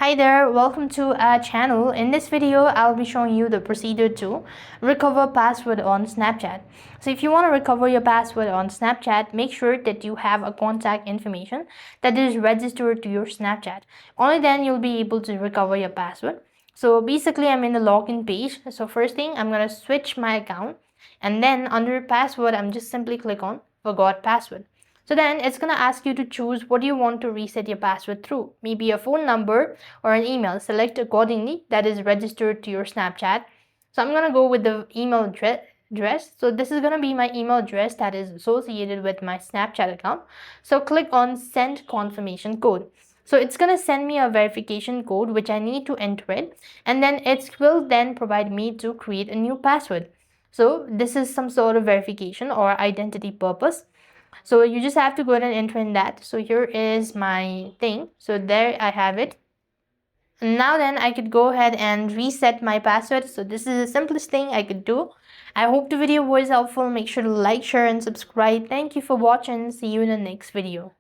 Hi there, welcome to our channel. In this video, I'll be showing you the procedure to recover password on Snapchat. So if you want to recover your password on Snapchat, make sure that you have a contact information that is registered to your Snapchat. Only then you'll be able to recover your password. So basically, I'm in the login page. So first thing, I'm going to switch my account, and then under password, I'm just simply click on forgot password. So then it's going to ask you to choose what you want to reset your password through, maybe a phone number or an email. Select accordingly that is registered to your Snapchat. So I'm going to go with the email address. So this is going to be my email address that is associated with my Snapchat account. So click on send confirmation code. So it's going to send me a verification code which I need to enter it, and then it will then provide me to create a new password. So this is some sort of verification or identity purpose. So you just have to go ahead and enter in that. So here is my thing. So there I have it. Now then I could go ahead and reset my password. So this is the simplest thing I could do. I hope the video was helpful. Make sure to like, share and subscribe. Thank you for watching. See you in the next video.